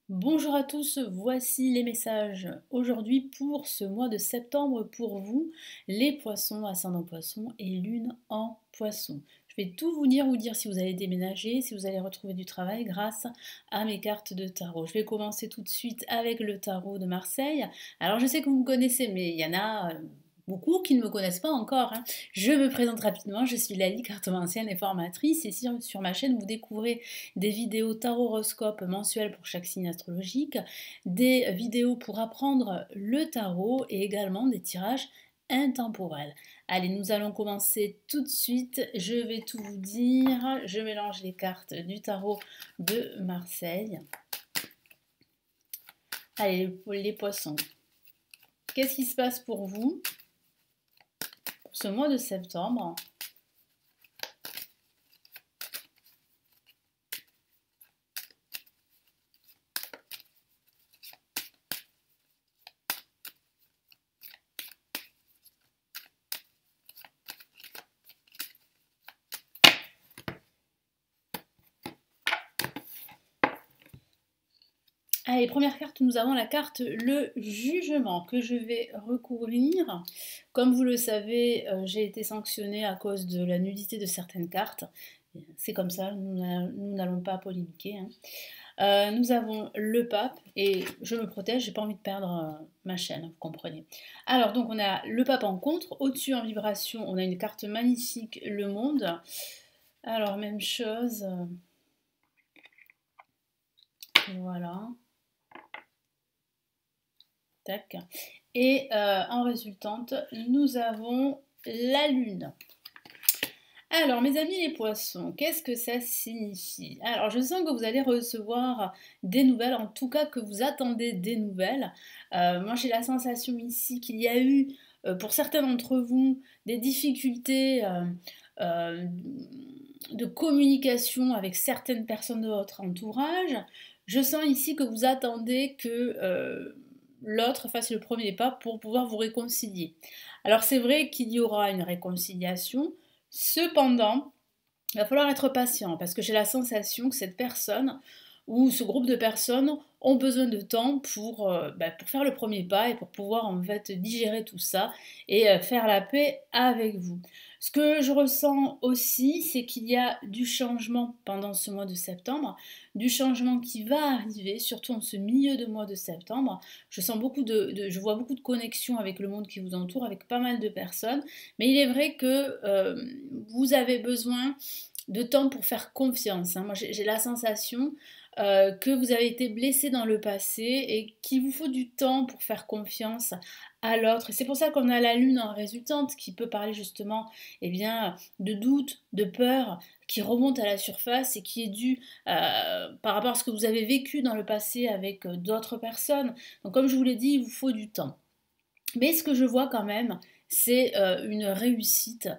Bonjour à tous, voici les messages aujourd'hui pour ce mois de septembre pour vous, les poissons, ascendant poisson et lune en poisson. Je vais tout vous dire si vous allez déménager, si vous allez retrouver du travail grâce à mes cartes de tarot. Je vais commencer tout de suite avec le tarot de Marseille. Alors je sais que vous me connaissez, mais il y en a beaucoup qui ne me connaissent pas encore, hein. Je me présente rapidement, je suis Lali, cartomancienne et formatrice, et sur ma chaîne vous découvrez des vidéos tarot-horoscope mensuelles pour chaque signe astrologique, des vidéos pour apprendre le tarot et également des tirages intemporels. Allez, nous allons commencer tout de suite. Je vais tout vous dire. Je mélange les cartes du tarot de Marseille. Allez, les poissons. Qu'est-ce qui se passe pour vous pour ce mois de septembre? Allez, première carte, nous avons la carte le jugement que je vais recouvrir. Comme vous le savez, j'ai été sanctionnée à cause de la nudité de certaines cartes. C'est comme ça, nous n'allons pas polémiquer, hein. Nous avons le pape et je me protège, j'ai pas envie de perdre ma chaîne, vous comprenez. Alors donc on a le pape en contre, au-dessus en vibration, on a une carte magnifique, le monde. Alors même chose, voilà. Tac. Et en résultante, nous avons la lune. Alors, mes amis les poissons, qu'est-ce que ça signifie? Alors, je sens que vous allez recevoir des nouvelles, en tout cas que vous attendez des nouvelles. Moi, j'ai la sensation ici qu'il y a eu, pour certains d'entre vous, des difficultés euh, de communication avec certaines personnes de votre entourage. Je sens ici que vous attendez que l'autre fasse le premier pas pour pouvoir vous réconcilier. Alors, c'est vrai qu'il y aura une réconciliation. Cependant, il va falloir être patient parce que j'ai la sensation que cette personne ou ce groupe de personnes ont besoin de temps pour faire le premier pas et pour pouvoir en fait digérer tout ça et faire la paix avec vous. Ce que je ressens aussi, c'est qu'il y a du changement pendant ce mois de septembre, du changement qui va arriver, surtout en ce milieu de mois de septembre. Je sens je vois beaucoup de connexions avec le monde qui vous entoure, avec pas mal de personnes, mais il est vrai que vous avez besoin de temps pour faire confiance, hein. Moi, j'ai la sensation que vous avez été blessé dans le passé et qu'il vous faut du temps pour faire confiance à l'autre. Et c'est pour ça qu'on a la lune en résultante qui peut parler justement eh bien, de doute, de peur qui remonte à la surface et qui est due par rapport à ce que vous avez vécu dans le passé avec d'autres personnes. Donc comme je vous l'ai dit, il vous faut du temps. Mais ce que je vois quand même, c'est une réussite.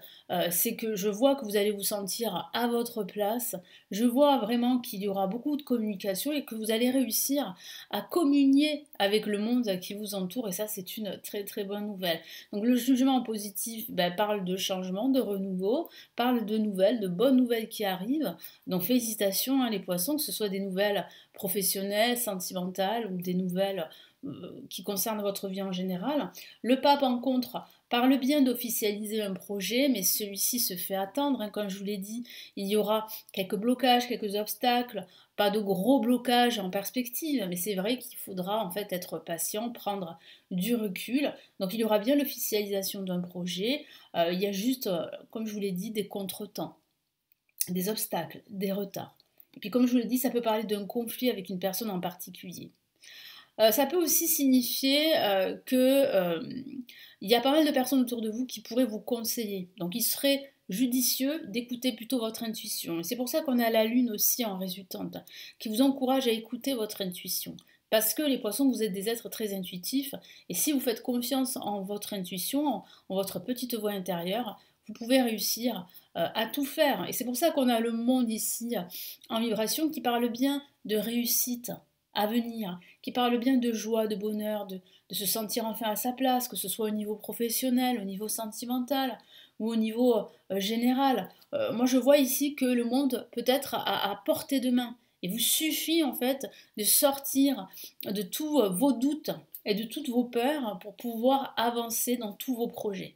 C'est que je vois que vous allez vous sentir à votre place. Je vois vraiment qu'il y aura beaucoup de communication et que vous allez réussir à communier avec le monde qui vous entoure. Et ça, c'est une très très bonne nouvelle. Donc le jugement positif parle de changement, de renouveau, parle de nouvelles, de bonnes nouvelles qui arrivent. Donc félicitations, hein, les poissons, que ce soit des nouvelles professionnelles, sentimentales ou des nouvelles qui concerne votre vie en général. Le pape, en contre, parle bien d'officialiser un projet, mais celui-ci se fait attendre, hein. Comme je vous l'ai dit, il y aura quelques blocages, quelques obstacles, pas de gros blocages en perspective, mais c'est vrai qu'il faudra en fait être patient, prendre du recul. Donc il y aura bien l'officialisation d'un projet, il y a juste, comme je vous l'ai dit, des contretemps, des obstacles, des retards. Et puis comme je vous l'ai dit, ça peut parler d'un conflit avec une personne en particulier. Ça peut aussi signifier que il y a pas mal de personnes autour de vous qui pourraient vous conseiller. Donc il serait judicieux d'écouter plutôt votre intuition. Et c'est pour ça qu'on a la lune aussi en résultante, qui vous encourage à écouter votre intuition. Parce que les poissons, vous êtes des êtres très intuitifs, et si vous faites confiance en votre intuition, en votre petite voix intérieure, vous pouvez réussir à tout faire. Et c'est pour ça qu'on a le monde ici en vibration qui parle bien de réussite à venir, qui parle bien de joie, de bonheur, de se sentir enfin à sa place, que ce soit au niveau professionnel, au niveau sentimental ou au niveau général. Moi, je vois ici que le monde peut être à portée de main Il vous suffit en fait de sortir de tous vos doutes et de toutes vos peurs pour pouvoir avancer dans tous vos projets.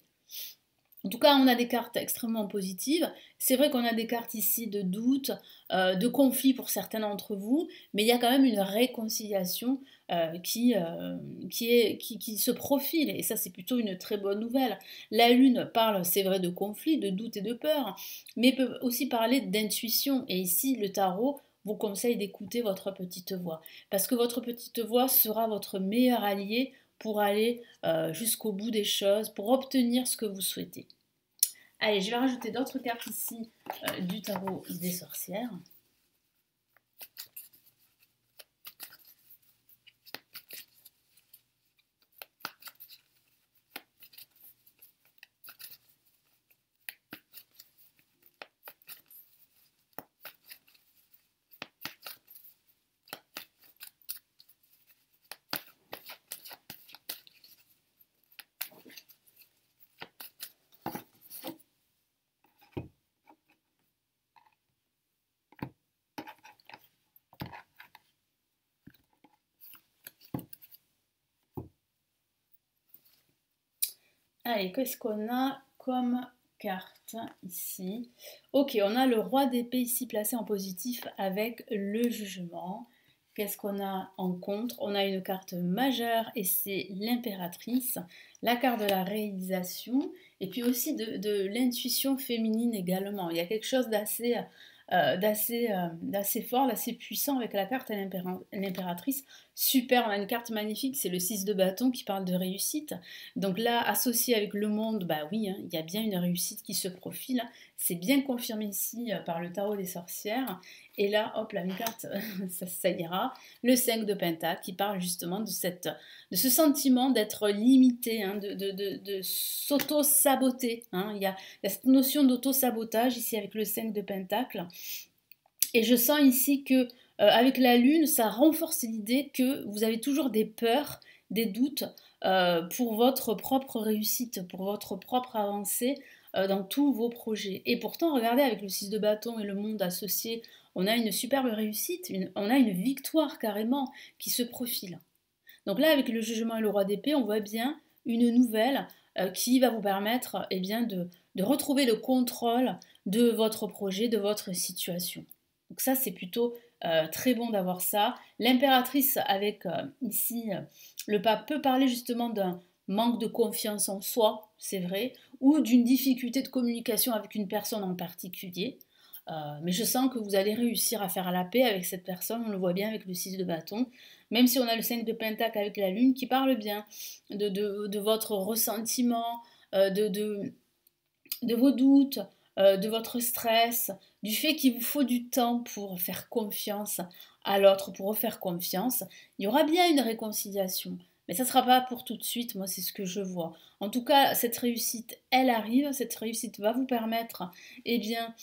En tout cas, on a des cartes extrêmement positives. C'est vrai qu'on a des cartes ici de doute, de conflit pour certains d'entre vous, mais il y a quand même une réconciliation qui se profile, et ça c'est plutôt une très bonne nouvelle. La lune parle, c'est vrai, de conflit, de doute et de peur, mais peut aussi parler d'intuition, et ici le tarot vous conseille d'écouter votre petite voix, parce que votre petite voix sera votre meilleur allié pour aller jusqu'au bout des choses, pour obtenir ce que vous souhaitez. Allez, je vais rajouter d'autres cartes ici du tarot des sorcières. Allez, qu'est-ce qu'on a comme carte ici? Ok, on a le roi d'épée ici placé en positif avec le jugement. Qu'est-ce qu'on a en contre? On a une carte majeure et c'est l'impératrice, la carte de la réalisation et puis aussi de l'intuition féminine également. Il y a quelque chose d'assez fort, d'assez puissant avec la carte et l'impératrice. Super, on a une carte magnifique, c'est le 6 de bâton qui parle de réussite. Donc là, associé avec le monde, bah oui, hein, il y a bien une réussite qui se profile. C'est bien confirmé ici par le tarot des sorcières. Et là, hop, là, une carte, ça ira. Le 5 de pentacle qui parle justement de ce sentiment d'être limité, hein, de s'auto-saboter. Hein. Il y a cette notion d'auto-sabotage ici avec le 5 de pentacle. Et je sens ici que avec la lune, ça renforce l'idée que vous avez toujours des peurs, des doutes pour votre propre réussite, pour votre propre avancée dans tous vos projets. Et pourtant, regardez, avec le 6 de bâton et le monde associé, on a une superbe réussite, on a une victoire carrément qui se profile. Donc là, avec le jugement et le roi d'épée, on voit bien une nouvelle qui va vous permettre bien, de retrouver le contrôle de votre projet, de votre situation. Donc ça, c'est plutôt très bon d'avoir ça. L'impératrice avec ici le pape peut parler justement d'un manque de confiance en soi, c'est vrai, ou d'une difficulté de communication avec une personne en particulier. Mais je sens que vous allez réussir à faire la paix avec cette personne, on le voit bien avec le 6 de bâton, même si on a le 5 de pentacle avec la lune qui parle bien de votre ressentiment, de vos doutes, de votre stress, du fait qu'il vous faut du temps pour faire confiance à l'autre, pour refaire confiance. Il y aura bien une réconciliation. Mais ça ne sera pas pour tout de suite, moi c'est ce que je vois. En tout cas, cette réussite, elle arrive, cette réussite va vous permettre eh bien,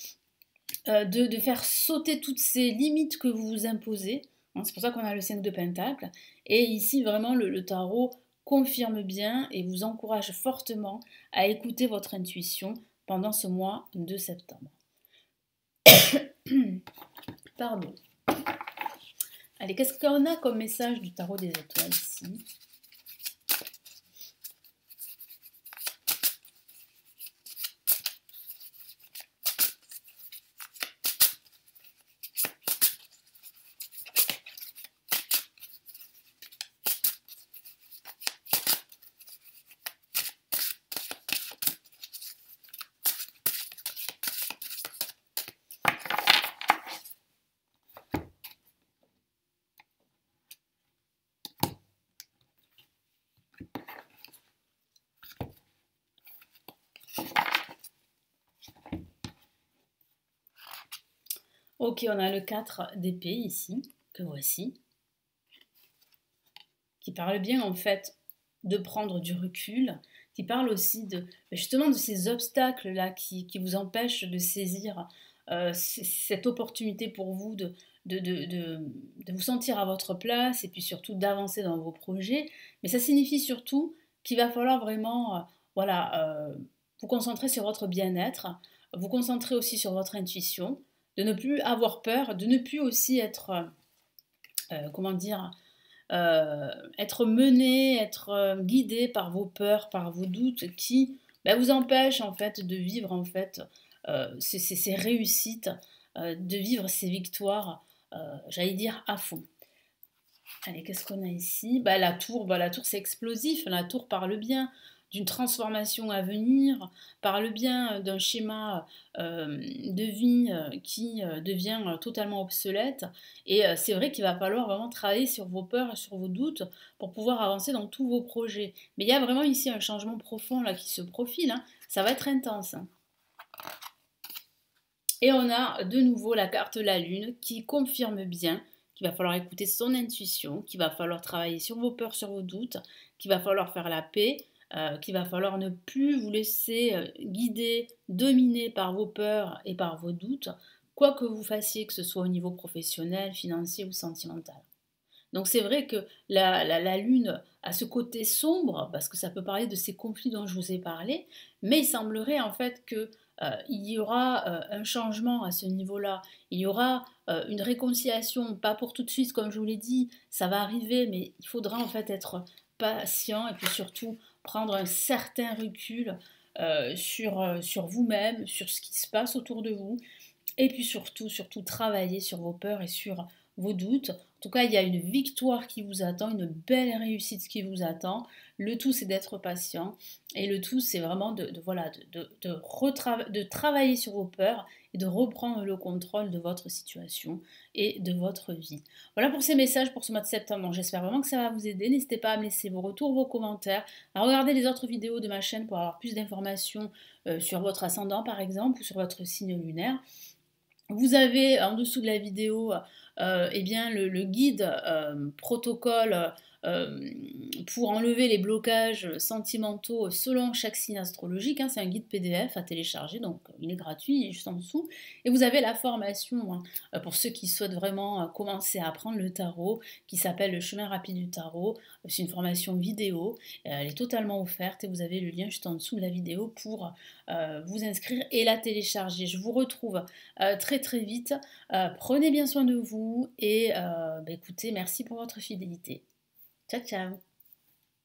de faire sauter toutes ces limites que vous vous imposez. Hein, c'est pour ça qu'on a le 5 de pentacle. Et ici, vraiment, le tarot confirme bien et vous encourage fortement à écouter votre intuition pendant ce mois de septembre. Pardon. Allez, qu'est-ce qu'on a comme message du tarot des étoiles ici? Ok, on a le 4 d'épée ici, que voici, qui parle bien en fait de prendre du recul, qui parle aussi justement de ces obstacles-là qui vous empêchent de saisir cette opportunité pour vous de vous sentir à votre place et puis surtout d'avancer dans vos projets. Mais ça signifie surtout qu'il va falloir vraiment vous concentrer sur votre bien-être, vous concentrer aussi sur votre intuition, de ne plus avoir peur, de ne plus aussi être, comment dire, être mené, être guidé par vos peurs, par vos doutes qui bah, vous empêchent en fait de vivre en fait ces réussites, de vivre ces victoires, j'allais dire à fond. Allez, qu'est-ce qu'on a ici? Bah, la tour c'est explosif, la tour parle bien d'une transformation à venir, parle bien d'un schéma de vie qui devient totalement obsolète. Et c'est vrai qu'il va falloir vraiment travailler sur vos peurs et sur vos doutes pour pouvoir avancer dans tous vos projets. Mais il y a vraiment ici un changement profond là qui se profile, hein. Ça va être intense, hein. Et on a de nouveau la carte de la lune qui confirme bien qu'il va falloir écouter son intuition, qu'il va falloir travailler sur vos peurs, sur vos doutes, qu'il va falloir faire la paix, qu'il va falloir ne plus vous laisser guider, dominer par vos peurs et par vos doutes, quoi que vous fassiez, que ce soit au niveau professionnel, financier ou sentimental. Donc c'est vrai que la lune a ce côté sombre, parce que ça peut parler de ces conflits dont je vous ai parlé, mais il semblerait en fait que il y aura un changement à ce niveau-là. Il y aura une réconciliation, pas pour tout de suite, comme je vous l'ai dit, ça va arriver, mais il faudra en fait être patient et puis surtout prendre un certain recul sur vous-même, sur ce qui se passe autour de vous, et puis surtout, surtout travailler sur vos peurs et sur vos doutes. En tout cas, il y a une victoire qui vous attend, une belle réussite qui vous attend. Le tout, c'est d'être patient. Et le tout, c'est vraiment voilà, de travailler sur vos peurs et de reprendre le contrôle de votre situation et de votre vie. Voilà pour ces messages pour ce mois de septembre. J'espère vraiment que ça va vous aider. N'hésitez pas à me laisser vos retours, vos commentaires, à regarder les autres vidéos de ma chaîne pour avoir plus d'informations sur votre ascendant, par exemple, ou sur votre signe lunaire. Vous avez en dessous de la vidéo eh bien, le guide protocole euh, pour enlever les blocages sentimentaux selon chaque signe astrologique, hein. C'est un guide PDF à télécharger, donc il est gratuit, il est juste en dessous. Et vous avez la formation hein, pour ceux qui souhaitent vraiment commencer à apprendre le tarot, qui s'appelle le chemin rapide du tarot. C'est une formation vidéo, elle est totalement offerte et vous avez le lien juste en dessous de la vidéo pour vous inscrire et la télécharger. Je vous retrouve très très vite. Prenez bien soin de vous et écoutez, merci pour votre fidélité. Ciao ciao.